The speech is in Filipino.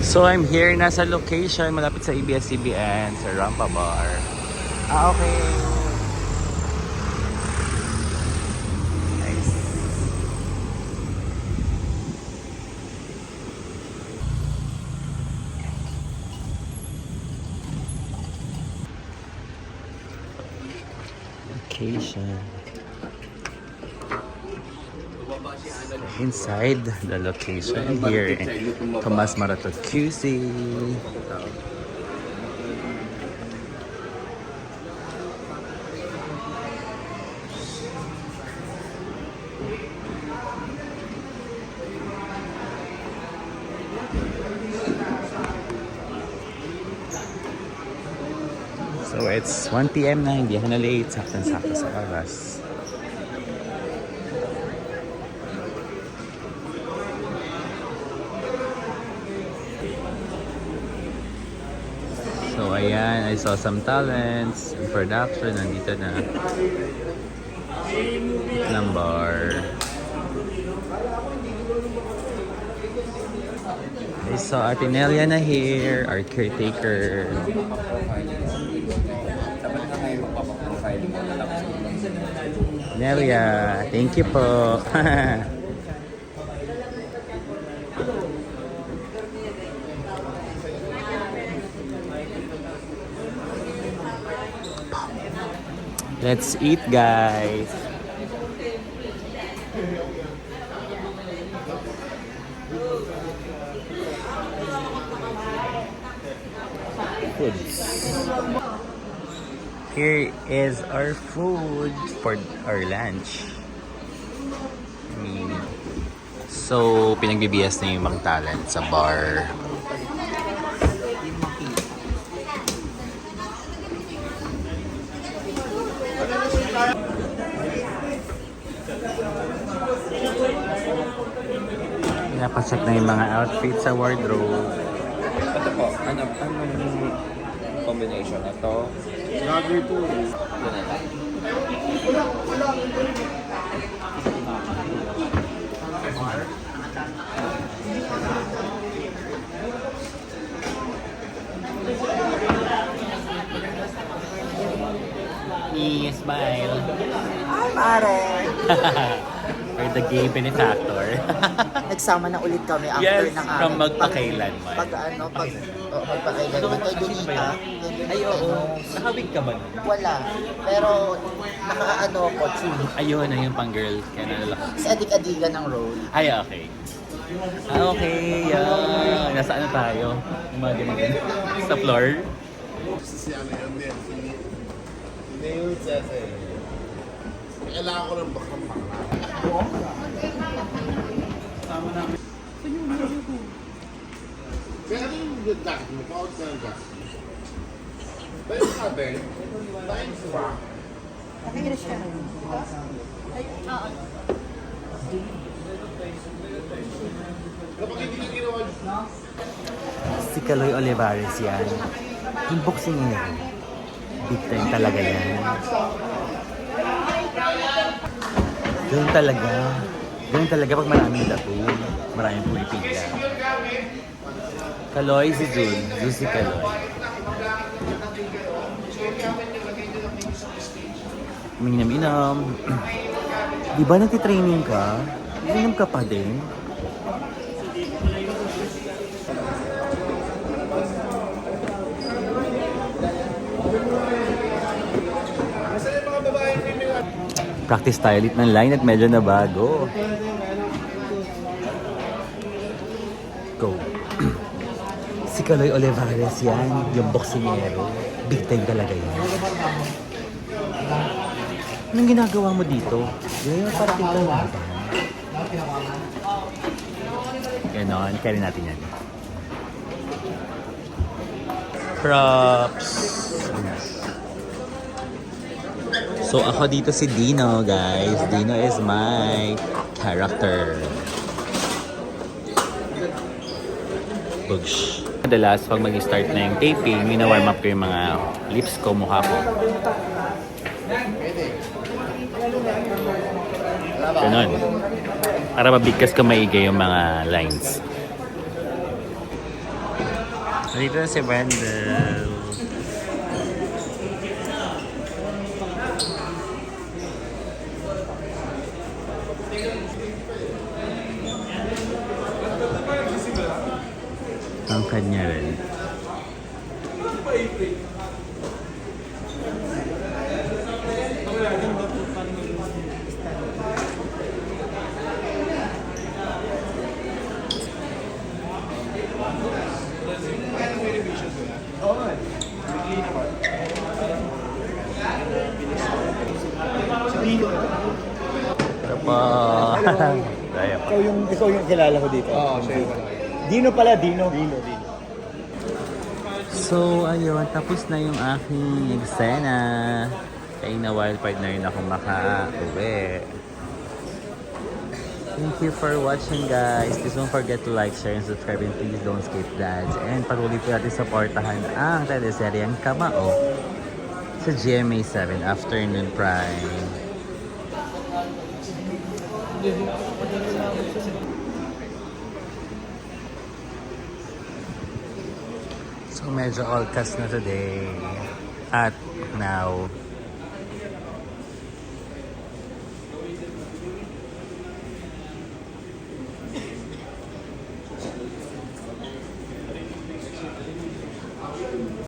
So I'm here na sa location malapit sa ABS-CBN sa Rampa Bar. Okay. Nice. Location. Inside the location here in Tomas Morato QC. So it's 1 PM na, hindi ako na late, sakto-sakto sa oras. So ayan, I saw some talents in production, nandito na ng bar. I saw Ate Nelia na here, our caretaker. Nelia, thank you po. Let's eat, guys. Foods. Here is our food for our lunch. So, pinagbibiyas na yung mga talent sa bar. Pinapacheck na yung mga outfits sa wardrobe. Ito po, anong combination? Ito? Number 2. Ito na lang. Smile. Ay, pare! We're the gay benefactor. Nagsama na ulit kami after Yes, ng from magpakailanman. Magpakailanman. Kay Donita. Ay, oo. Nakawig ka ba nun? Wala. Pero, nakaano ko, true. Ayun, na yung pang girl. Kaya nalalak. Sa adik-adigan ng road. Ay, okay. Okay, yeah. Nasa ano tayo? Yung mga ganyan. Sa floor. Kailangan ko ng bakang bakla. Sama namin. Kaya ano yung jacket mo? Paot ka ng jacket mo. Pero sabi, dahil sa Nakikita siya. kapag hindi ka ginawa Si Kaloy Olivares yan. Yung boxing niya. Big time talaga yan. Ganun talaga. Ganun talaga pag maraming dato. Maraming pumipigla. Kaloy si Jul. Jul si Kaloy. Minam-inam. Di ba nagtitraining ka? Minam ka pa din? Practice tayo ulit ng line at medyo na bago. Go. Si Kaloy Olivares yan, yung boksingero. Big time talaga yan. Anong ginagawa mo dito? Ngayon parating ka ba? Ganon, kaya natin yan. Props! So ako dito si Dino, guys. Dino is my character. Bugs. Madalas pag mag-start na yung taping, mina-warm up ko yung mga lips ko, mukha ko. Ganon. Para mabigkas ko maigay yung mga lines. Dito na si Brandon. Ang kanya rin. Ito po. Tayo po. Ikaw yung kilala ko dito. Oo, siya yung malaki. Dino pala, Dino. So, ayun. Tapos na yung aking eksena. Kaya na wild part na rin ako maka-uwi. Thank you for watching, guys. Please don't forget to like, share, and subscribe. And please don't skip that. And patuloy po natin supportahan ang teleseryeng Kamao sa GMA 7 Afternoon Prime. So medyo all cast na today at now